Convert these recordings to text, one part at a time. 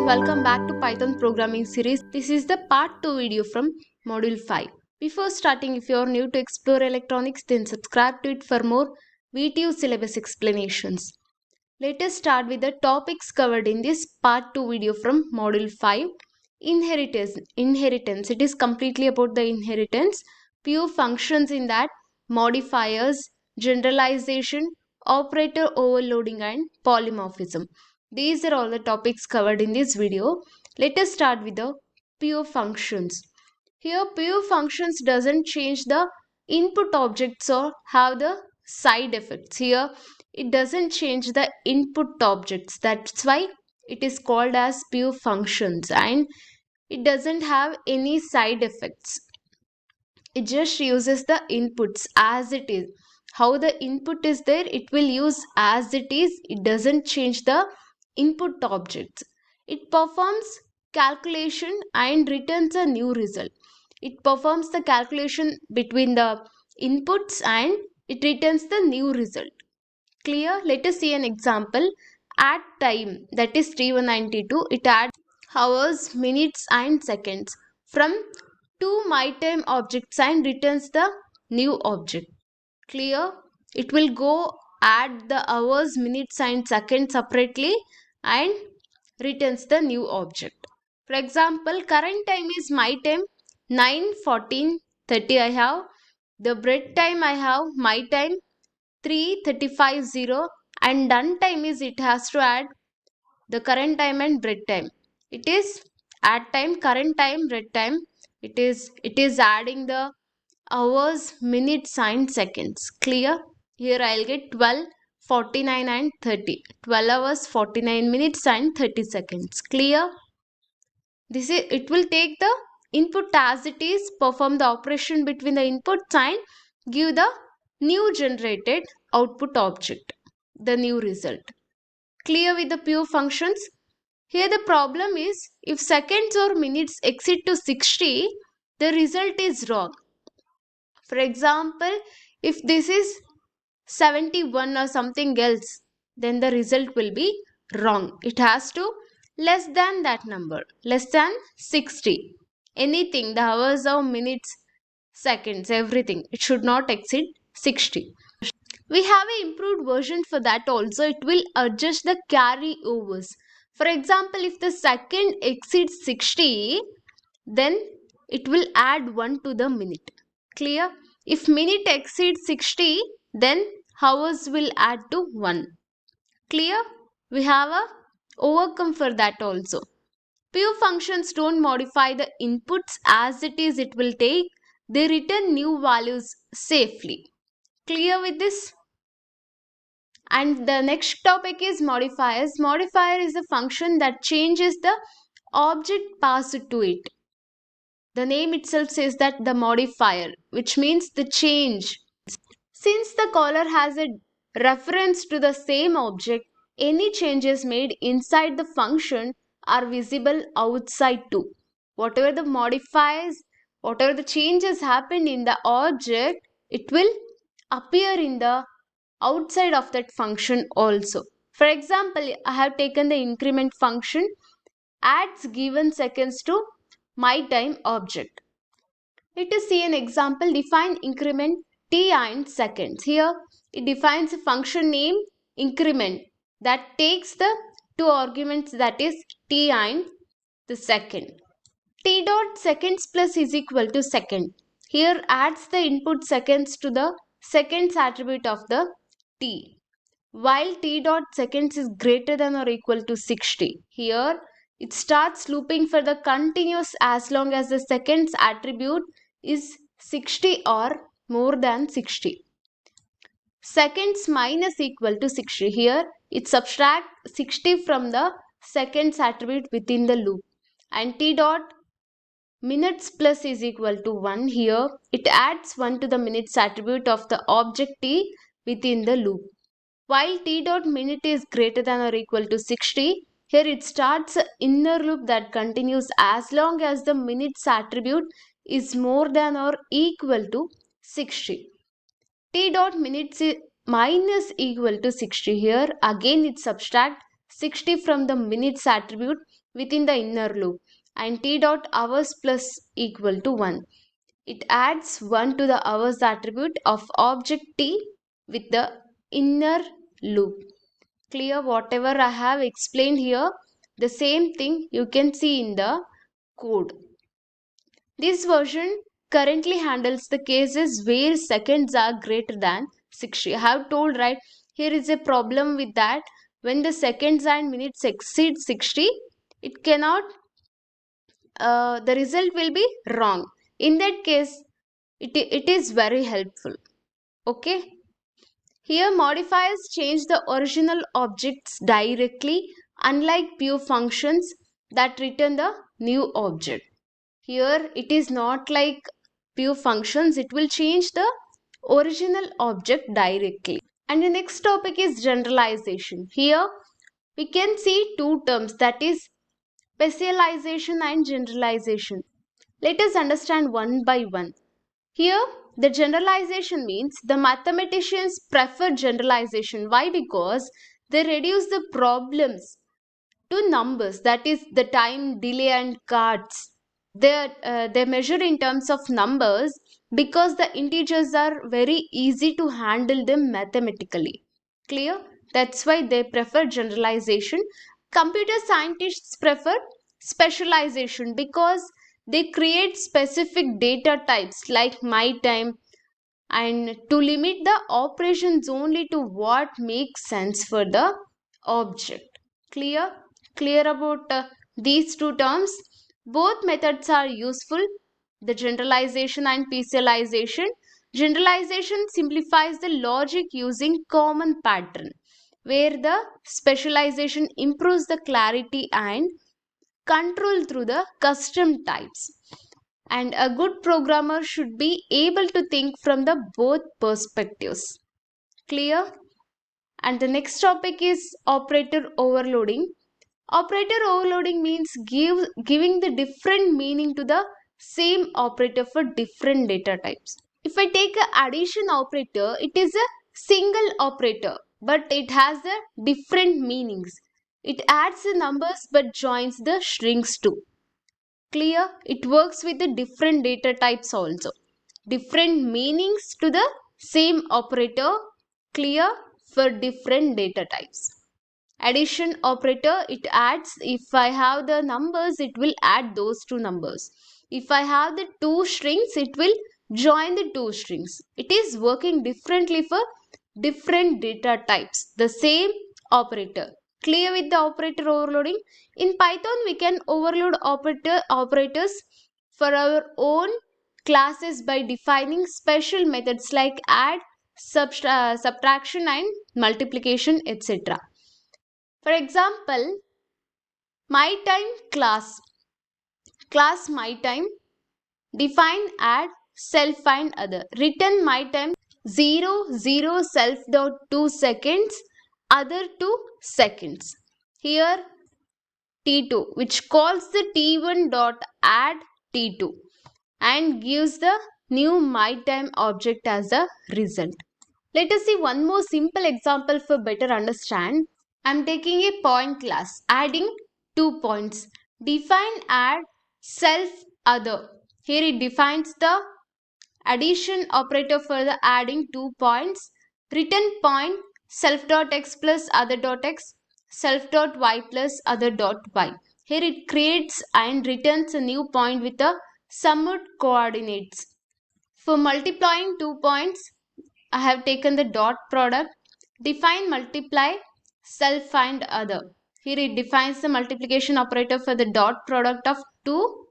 welcome back to Python programming series. This is the part 2 video from module 5. Before starting, if you are new to explore electronics, then subscribe to it for more VTU syllabus explanations. Let us start with the topics covered in this part 2 video from module 5. Inheritance. It is completely about the inheritance. Few functions in that: modifiers, generalization, operator overloading, and polymorphism. These are all the topics covered in this video. Let us start with the pure functions. Here pure functions doesn't change the input objects or have the side effects. Here it doesn't change the input objects. That's why it is called as pure functions, and it doesn't have any side effects. It just uses the inputs as it is. How the input is there, it will use as it is. It doesn't change the input objects. It performs calculation and returns a new result. It performs the calculation between the inputs and it returns the new result. Clear? Let us see an example. At time, that is T192, it adds hours, minutes and seconds from two myTime objects and returns the new object. Clear? It will go add the hours, minutes and seconds separately and returns the new object. For example, current time is myTime 9:14:30 I have. The bread time I have myTime 3:35:0, and done time is it has to add the current time and bread time. It is add time, current time, bread time. It is adding the hours, minutes and seconds. Clear? Here I'll get 12, 49 and 30. 12 hours, 49 minutes and 30 seconds. Clear? It will take the input as it is, perform the operation between the inputs and give the new generated output object, the new result. Clear with the pure functions? Here the problem is, if seconds or minutes exceed to 60, the result is wrong. For example, if this is 71 or something else, then the result will be wrong. It has to less than that number, less than 60. Anything, the hours or minutes, seconds, everything, it should not exceed 60. We have an improved version for that also. It will adjust the carryovers. For example, if the second exceeds 60, then it will add 1 to the minute. Clear? If minute exceeds 60, then hours will add to 1. Clear? We have a overcome for that also. Pure functions don't modify the inputs as it is, it will take. They return new values safely. Clear with this? And the next topic is modifiers. Modifier is a function that changes the object passed to it. The name itself says that the modifier, which means the change. Since the caller has a reference to the same object, any changes made inside the function are visible outside too. Whatever the modifiers, whatever the changes happened in the object, it will appear in the outside of that function also. For example, I have taken the increment function, adds given seconds to myTime object. Let us see an example. Define increment t and seconds. Here it defines a function name increment that takes the two arguments, that is t and the second. T dot seconds plus is equal to second. Here adds the input seconds to the seconds attribute of the t. While t dot seconds is greater than or equal to 60. Here it starts looping for the continuous as long as the seconds attribute is 60 or more than 60. Seconds minus equal to 60. Here it subtracts 60 from the seconds attribute within the loop. And t dot minutes plus is equal to 1. Here it adds 1 to the minutes attribute of the object t within the loop. While t dot minute is greater than or equal to 60, here it starts an inner loop that continues as long as the minutes attribute is more than or equal to 60. T dot minutes is minus equal to 60. Here again it subtracts 60 from the minutes attribute within the inner loop, and t dot hours plus equal to 1. It adds 1 to the hours attribute of object t with the inner loop. Clear? Whatever I have explained here, the same thing you can see in the code. This version currently handles the cases where seconds are greater than 60. I have told, right, here is a problem with that. When the seconds and minutes exceed 60, it cannot, the result will be wrong. In that case, it is very helpful. Okay. Here modifiers change the original objects directly, unlike pure functions that return the new object. Here it is not like pure functions, it will change the original object directly. And the next topic is generalization. Here we can see two terms, that is specialization and generalization. Let us understand one by one. Here, the generalization means the mathematicians prefer generalization. Why? Because they reduce the problems to numbers, that is the time, delay and cards. They measure in terms of numbers because the integers are very easy to handle them mathematically. Clear? That's why they prefer generalization. Computer scientists prefer specialization because they create specific data types like my time, and to limit the operations only to what makes sense for the object. Clear? Clear about these two terms? Both methods are useful, the generalization and specialization. Generalization simplifies the logic using common pattern, where the specialization improves the clarity and control through the custom types. And a good programmer should be able to think from the both perspectives. Clear? And the next topic is operator overloading. Operator overloading means giving the different meaning to the same operator for different data types. If I take a addition operator, it is a single operator, but it has the different meanings. It adds the numbers but joins the strings too. Clear? It works with the different data types also. Different meanings to the same operator. Clear? For different data types. Addition operator, it adds, if I have the numbers, it will add those two numbers. If I have the two strings, it will join the two strings. It is working differently for different data types. The same operator. Clear with the operator overloading? In Python, we can overload operators for our own classes by defining special methods like add, subtraction and multiplication, etc. For example, my time class my time, define add, self and other. Return my time 0 self dot 2 seconds, other 2 seconds. Here T2, which calls the T1 dot add T2 and gives the new my time object as a result. Let us see one more simple example for better understand. I am taking a point class, adding 2 points. Define add self other. Here it defines the addition operator for the adding 2 points. Return point self dot x plus other dot x, self dot y plus other dot y. Here it creates and returns a new point with the summed coordinates. For multiplying 2 points, I have taken the dot product. Define multiply self and other. Here it defines the multiplication operator for the dot product of 2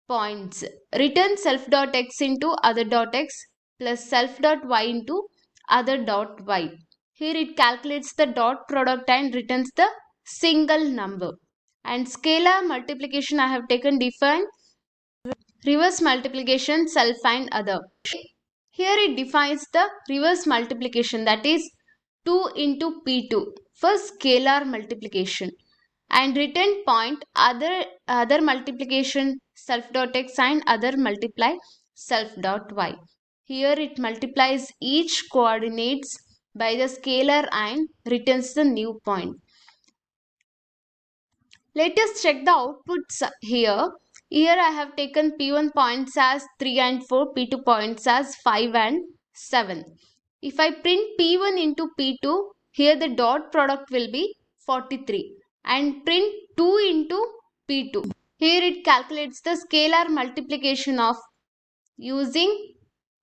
points. Return self dot x into other dot x plus self dot y into other dot y. Here it calculates the dot product and returns the single number. And scalar multiplication I have taken define reverse multiplication self and other. Here it defines the reverse multiplication, that is 2 into P2 for scalar multiplication, and return point other multiplication self dot x and other multiply self dot y. Here it multiplies each coordinates by the scalar and returns the new point. Let us check the outputs here. Here I have taken P1 points as 3 and 4, P2 points as 5 and 7. If I print P1 into P2, here the dot product will be 43, and print 2 into P2. Here it calculates the scalar multiplication of using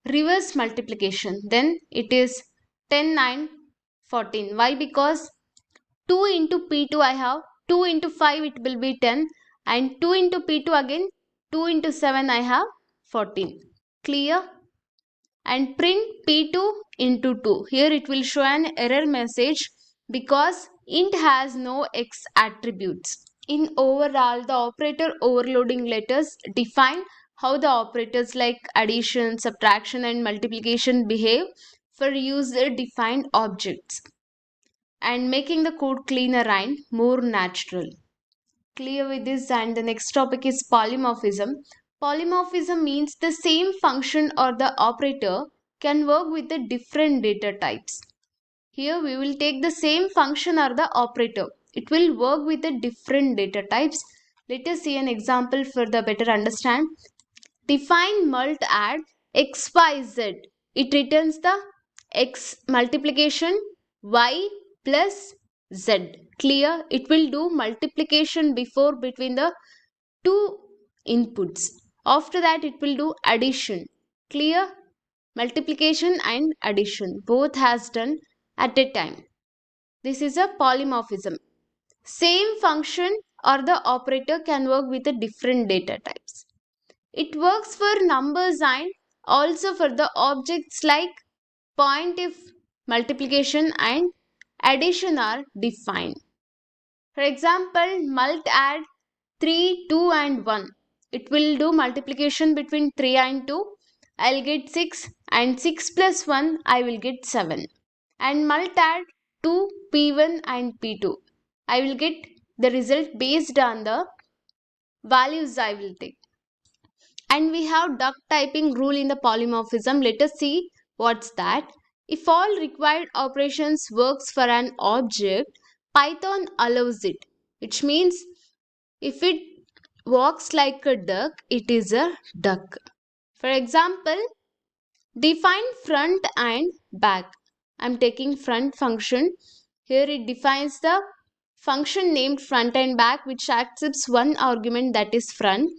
reverse multiplication. Then it is 10, 9, 14. Why? Because 2 into P2 I have 2 into 5 it will be 10, and 2 into P2 again 2 into 7 I have 14. Clear? And print P2 into 2. Here it will show an error message because int has no x attributes. In overall, the operator overloading letters define how the operators like addition, subtraction and multiplication behave for user defined objects, and making the code cleaner and more natural. Clear with this? And the next topic is polymorphism. Polymorphism means the same function or the operator can work with the different data types. Here we will take the same function or the operator. It will work with the different data types. Let us see an example for the better understand. Define mult add xyz. It returns the x multiplication y plus z. Clear? It will do multiplication before between the two inputs. After that it will do addition. Clear? Multiplication and addition both has done at a time. This is a polymorphism. Same function or the operator can work with the different data types. It works for numbers and also for the objects like point if multiplication and addition are defined. For example, mult add 3, 2 and 1. It will do multiplication between 3 and 2. I'll get 6, and 6 plus 1 I will get 7. And mult add 2, P1 and P2. I will get the result based on the values I will take. And we have duck typing rule in the polymorphism. Let us see what's that. If all required operations works for an object, Python allows it. Which means if it walks like a duck, it is a duck. For example, define front and back. I'm taking front function. Here it defines the function named front and back which accepts one argument, that is front.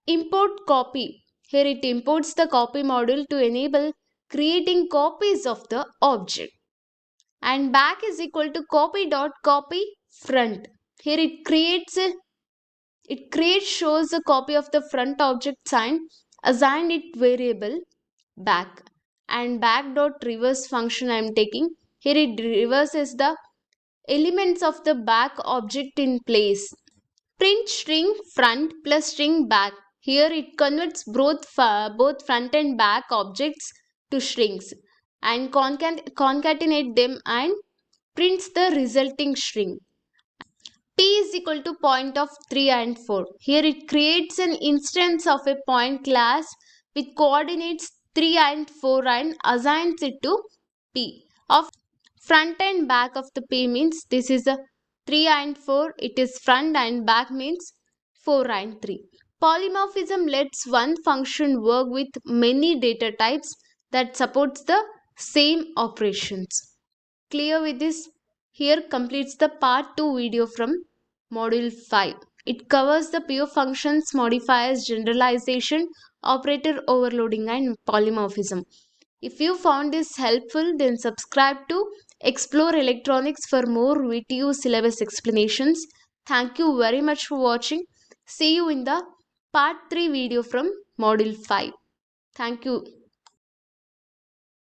Import copy. Here it imports the copy module to enable creating copies of the object. And back is equal to copy front. Here it shows a copy of the front object sign, assigned it variable back. And back dot reverse function I am taking. Here it reverses the elements of the back object in place. Print string front plus string back. Here it converts both front and back objects to strings and concatenate them and prints the resulting string. P is equal to point of 3 and 4. Here it creates an instance of a point class with coordinates 3 and 4 and assigns it to P. Of front and back of the P means this is a 3 and 4. It is front, and back means 4 and 3. Polymorphism lets one function work with many data types that supports the same operations. Clear with this? Here completes the part 2 video from module 5. It covers the pure functions, modifiers, generalization, operator overloading and polymorphism. If you found this helpful, then subscribe to Explore Electronics for more VTU syllabus explanations. Thank you very much for watching. See you in the part 3 video from module 5. Thank you.